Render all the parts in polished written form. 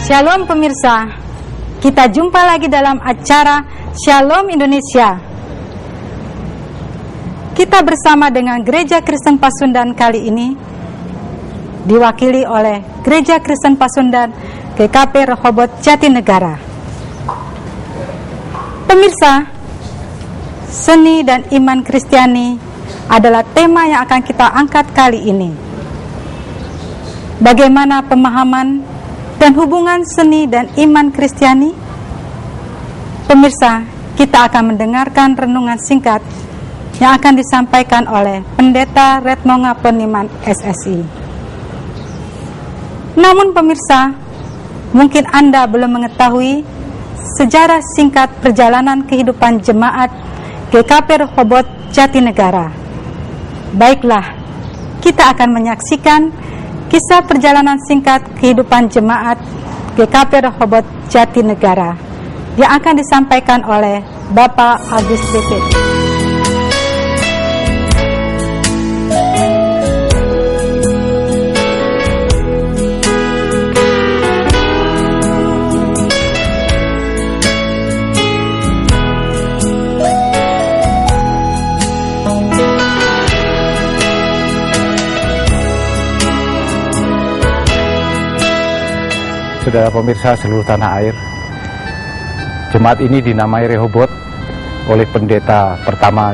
Shalom pemirsa, kita jumpa lagi dalam acara Shalom Indonesia. Kita bersama dengan Gereja Kristen Pasundan kali ini diwakili oleh Gereja Kristen Pasundan GKP Rehoboth Jatinegara. Pemirsa, seni dan iman Kristiani adalah tema yang akan kita angkat kali ini. Bagaimana pemahaman dan hubungan seni dan iman Kristiani? Pemirsa, kita akan mendengarkan renungan singkat yang akan disampaikan oleh Pendeta Retno Ngapeniman SSI. Namun pemirsa, mungkin Anda belum mengetahui sejarah singkat perjalanan kehidupan jemaat GKP Rehoboth Jatinegara. Baiklah, kita akan menyaksikan kisah perjalanan singkat kehidupan jemaat GKP Rehoboth Jatinegara yang akan disampaikan oleh Bapak Agus David. Saudara pemirsa seluruh tanah air, jemaat ini dinamai Rehoboth oleh pendeta pertama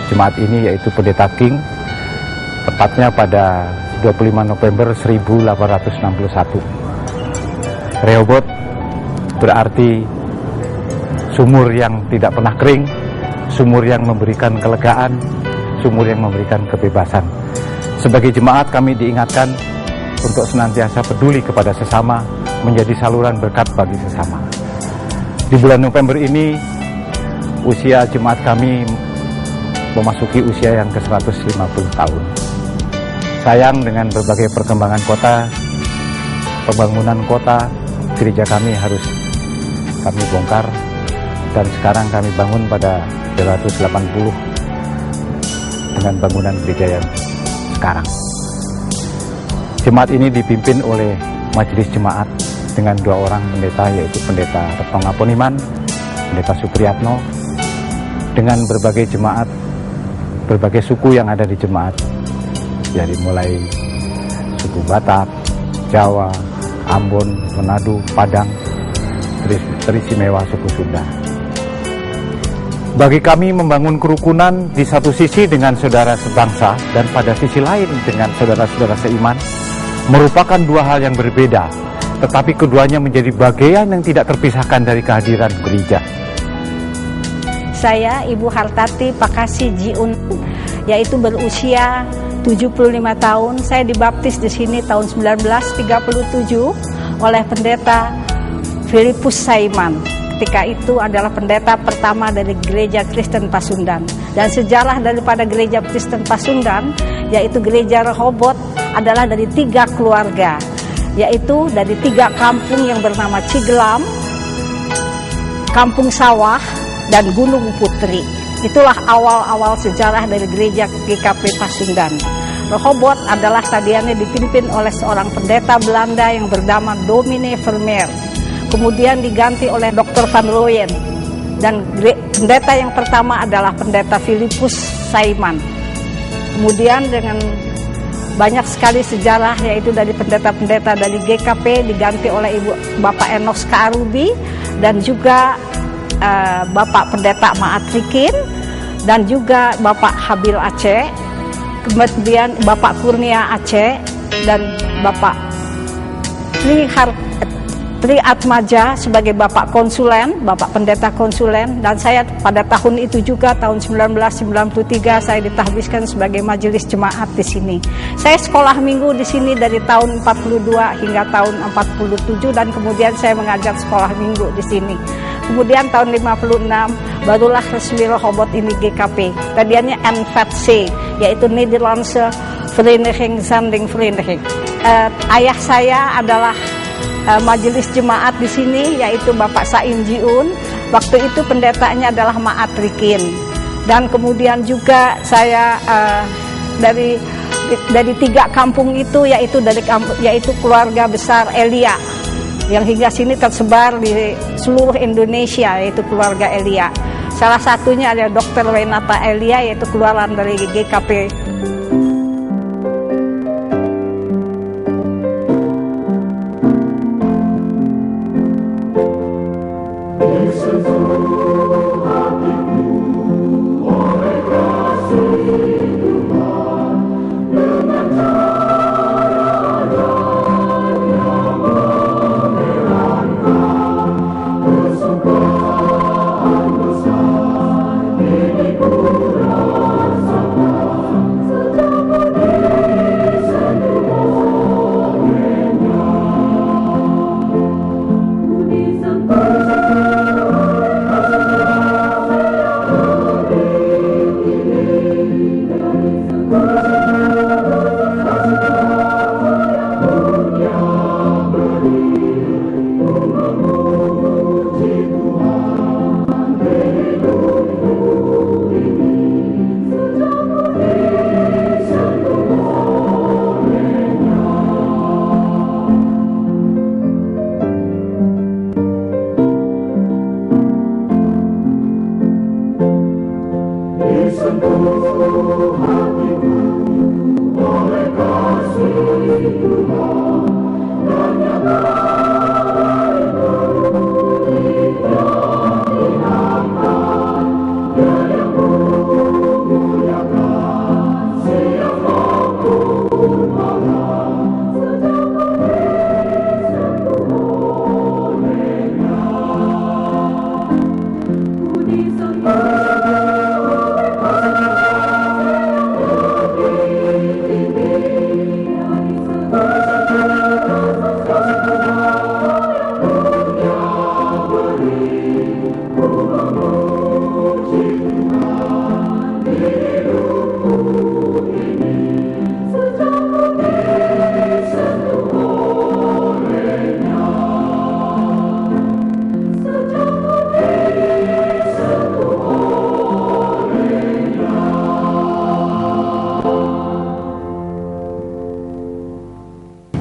jemaat ini, yaitu Pendeta King, tepatnya pada 25 November 1861. Rehoboth berarti sumur yang tidak pernah kering, sumur yang memberikan kelegaan, sumur yang memberikan kebebasan. Sebagai jemaat kami diingatkan untuk senantiasa peduli kepada sesama, menjadi saluran berkat bagi sesama. Di bulan November ini, usia jemaat kami memasuki usia yang ke-150 tahun. Sayang, dengan berbagai perkembangan kota, pembangunan kota, gereja kami harus kami bongkar, dan sekarang kami bangun pada 1980 dengan bangunan gereja yang sekarang. Jemaat ini dipimpin oleh majelis jemaat dengan 2 orang pendeta, yaitu Pendeta Retno Ngapeniman, Pendeta Supriyatno, dengan berbagai jemaat, berbagai suku yang ada di jemaat, dari mulai suku Batak, Jawa, Ambon, Manado, Padang, teristimewa suku Sunda. Bagi kami, membangun kerukunan di satu sisi dengan saudara sebangsa dan pada sisi lain dengan saudara-saudara seiman merupakan 2 hal yang berbeda, tetapi keduanya menjadi bagian yang tidak terpisahkan dari kehadiran gereja. Saya Ibu Hartati Pakasi Jiun, yaitu berusia 75 tahun. Saya dibaptis di sini tahun 1937 oleh Pendeta Filipus Saiman. Ketika itu adalah pendeta pertama dari Gereja Kristen Pasundan. Dan sejarah daripada Gereja Kristen Pasundan, yaitu Gereja Rehoboth, adalah dari 3 keluarga, yaitu dari 3 kampung yang bernama Cigelam, Kampung Sawah, dan Gunung Putri. Itulah awal-awal sejarah dari Gereja GKP Pasundan. Rehoboth adalah tadiannya dipimpin oleh seorang pendeta Belanda yang bernama Domine Vermeer. Kemudian diganti oleh Dr. Van Rooyen. Dan pendeta yang pertama adalah Pendeta Filipus Saiman. Kemudian dengan banyak sekali sejarah, yaitu dari pendeta-pendeta dari GKP diganti oleh Bapak Enos Karubi, dan juga Bapak Pendeta Maatrikin, dan juga Bapak Habil Aceh, kemudian Bapak Kurnia Aceh, dan Bapak Tri Atmaja sebagai Bapak Konsulen, Bapak Pendeta Konsulen. Dan saya pada tahun itu juga, tahun 1993, saya ditahbiskan sebagai majelis jemaat di sini. Saya sekolah minggu di sini dari tahun 42 hingga tahun 47, dan kemudian saya mengajar sekolah minggu di sini. Kemudian tahun 56 barulah resmi Rehoboth ini GKP. Tadiannya NVC, yaitu Nederlandse Vereniging Zanding Vereniging. Ayah saya adalah majelis jemaat di sini, yaitu Bapak Saim Jiun. Waktu itu pendetanya adalah Maatrikin. Dan kemudian juga saya dari 3 kampung itu, yaitu keluarga besar Elia. yang hingga sini tersebar di seluruh Indonesia, yaitu keluarga Elia. Salah satunya ada Dr. Renata Elia, yaitu keluaran dari GKP.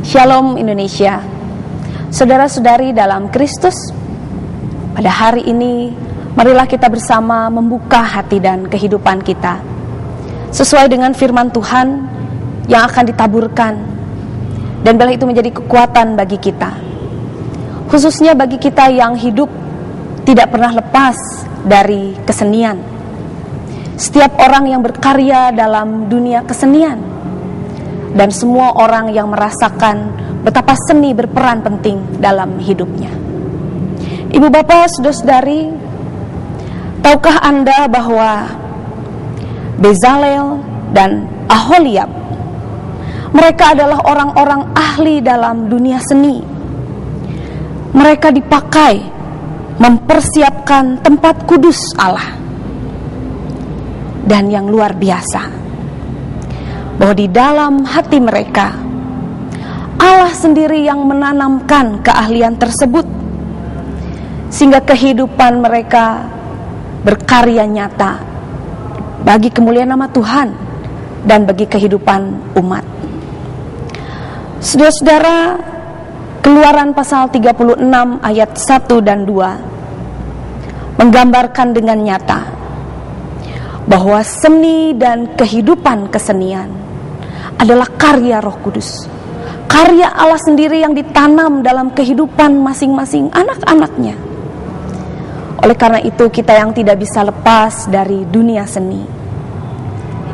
Shalom Indonesia, saudara-saudari dalam Kristus. Pada hari ini, marilah kita bersama membuka hati dan kehidupan kita sesuai dengan firman Tuhan yang akan ditaburkan, dan biarlah itu menjadi kekuatan bagi kita, khususnya bagi kita yang hidup tidak pernah lepas dari kesenian. Setiap orang yang berkarya dalam dunia kesenian, dan semua orang yang merasakan betapa seni berperan penting dalam hidupnya. Ibu bapak, saudara-saudari, tahukah Anda bahwa Bezalel dan Aholiab, mereka adalah orang-orang ahli dalam dunia seni. Mereka dipakai mempersiapkan tempat kudus Allah. Dan yang luar biasa, bahwa di dalam hati mereka Allah sendiri yang menanamkan keahlian tersebut, sehingga kehidupan mereka berkarya nyata bagi kemuliaan nama Tuhan dan bagi kehidupan umat. Saudara-saudara, Keluaran pasal 36 ayat 1 dan 2 menggambarkan dengan nyata bahwa seni dan kehidupan kesenian adalah karya Roh Kudus, karya Allah sendiri yang ditanam dalam kehidupan masing-masing anak-anaknya. Oleh karena itu, kita yang tidak bisa lepas dari dunia seni,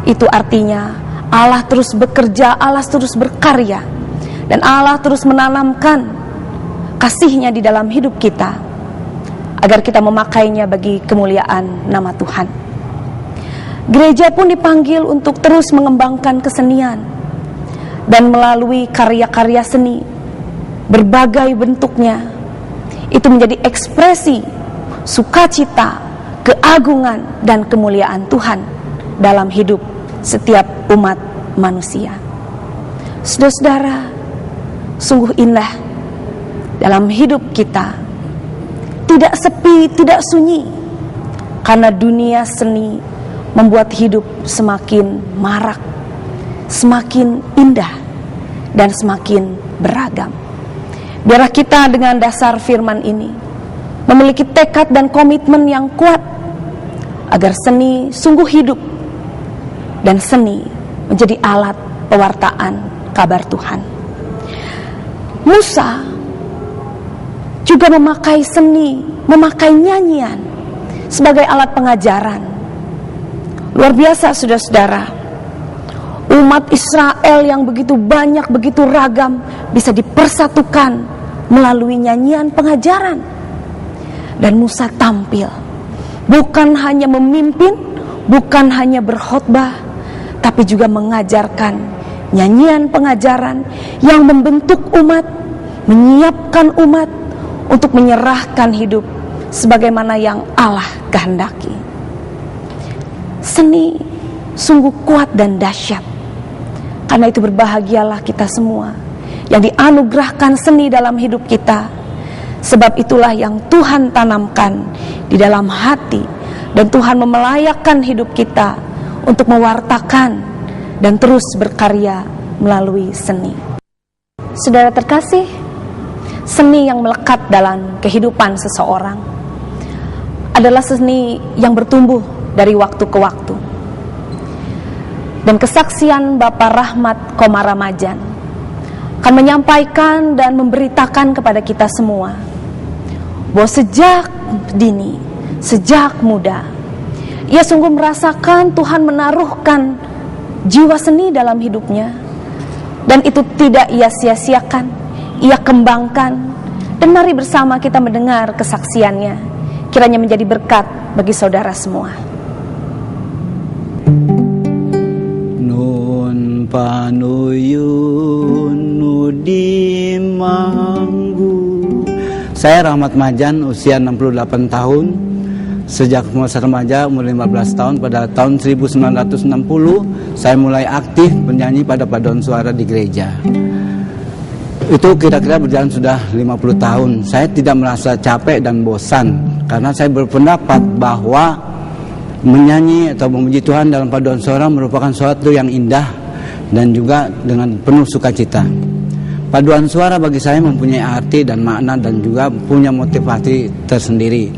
itu artinya Allah terus bekerja, Allah terus berkarya, dan Allah terus menanamkan kasih-Nya di dalam hidup kita, agar kita memakainya bagi kemuliaan nama Tuhan. Gereja pun dipanggil untuk terus mengembangkan kesenian, dan melalui karya-karya seni berbagai bentuknya, itu menjadi ekspresi sukacita, keagungan, dan kemuliaan Tuhan dalam hidup setiap umat manusia. Saudara-saudara, sungguh indah dalam hidup kita, tidak sepi, tidak sunyi, karena dunia seni membuat hidup semakin marak, semakin indah, dan semakin beragam. Biarlah kita dengan dasar firman ini memiliki tekad dan komitmen yang kuat agar seni sungguh hidup dan seni menjadi alat pewartaan kabar Tuhan. Musa juga memakai seni, memakai nyanyian sebagai alat pengajaran. Luar biasa saudara-saudara. Umat Israel yang begitu banyak, begitu ragam bisa dipersatukan melalui nyanyian pengajaran. Dan Musa tampil, bukan hanya memimpin, bukan hanya berkhotbah, tapi juga mengajarkan nyanyian pengajaran yang membentuk umat, menyiapkan umat untuk menyerahkan hidup sebagaimana yang Allah kehendaki. Seni sungguh kuat dan dahsyat. Karena itu berbahagialah kita semua yang dianugerahkan seni dalam hidup kita. Sebab itulah yang Tuhan tanamkan di dalam hati, dan Tuhan memelayakkan hidup kita untuk mewartakan dan terus berkarya melalui seni. Saudara terkasih, seni yang melekat dalam kehidupan seseorang adalah seni yang bertumbuh dari waktu ke waktu. Dan kesaksian Bapak Rahmat Komaramajan akan menyampaikan dan memberitakan kepada kita semua bahwa sejak dini, sejak muda, ia sungguh merasakan Tuhan menaruhkan jiwa seni dalam hidupnya, dan itu tidak ia sia-siakan, ia kembangkan. Dan mari bersama kita mendengar kesaksiannya, kiranya menjadi berkat bagi saudara semua. Nun panuyun nudi manggu. Saya Rahmat Majan, usia 68 tahun. Sejak masa remaja umur 15 tahun, pada tahun 1960 saya mulai aktif bernyanyi pada paduan suara di gereja. Itu kira-kira berjalan sudah 50 tahun. Saya tidak merasa capek dan bosan, karena saya berpendapat bahwa menyanyi atau memuji Tuhan dalam paduan suara merupakan sesuatu yang indah dan juga dengan penuh sukacita. Paduan suara bagi saya mempunyai arti dan makna dan juga punya motivasi tersendiri.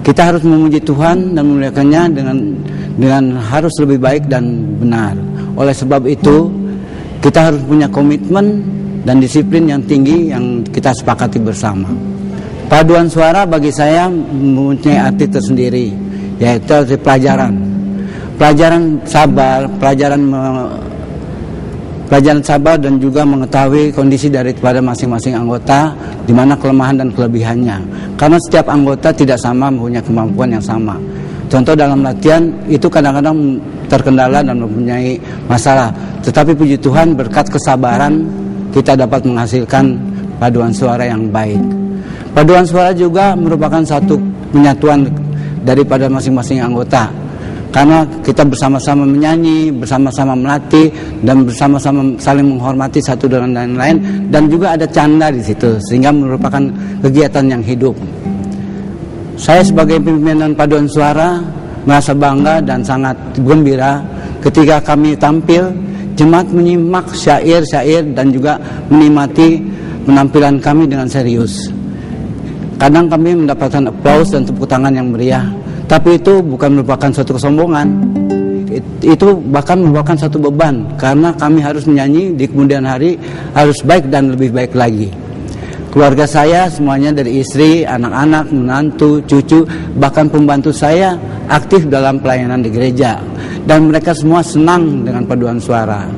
Kita harus memuji Tuhan dan memuliakannya dengan harus lebih baik dan benar. Oleh sebab itu, kita harus punya komitmen dan disiplin yang tinggi yang kita sepakati bersama. Paduan suara bagi saya mempunyai arti tersendiri, yaitu pelajaran sabar, pelajaran sabar dan juga mengetahui kondisi daripada masing-masing anggota, di mana kelemahan dan kelebihannya. Karena setiap anggota tidak sama, mempunyai kemampuan yang sama. Contoh dalam latihan itu kadang-kadang terkendala dan mempunyai masalah, tetapi puji Tuhan berkat kesabaran kita dapat menghasilkan paduan suara yang baik. Paduan suara juga merupakan satu penyatuan daripada masing-masing anggota, karena kita bersama-sama menyanyi, bersama-sama melatih, dan bersama-sama saling menghormati satu dengan lain, dan juga ada canda di situ, sehingga merupakan kegiatan yang hidup. Saya sebagai pimpinan paduan suara merasa bangga dan sangat gembira ketika kami tampil, jemaat menyimak syair-syair dan juga menikmati penampilan kami dengan serius. Kadang kami mendapatkan aplaus dan tepuk tangan yang meriah, tapi itu bukan merupakan suatu kesombongan. Itu bahkan merupakan satu beban, karena kami harus menyanyi di kemudian hari harus baik dan lebih baik lagi. Keluarga saya semuanya, dari istri, anak-anak, menantu, cucu, bahkan pembantu saya aktif dalam pelayanan di gereja, dan mereka semua senang dengan paduan suara.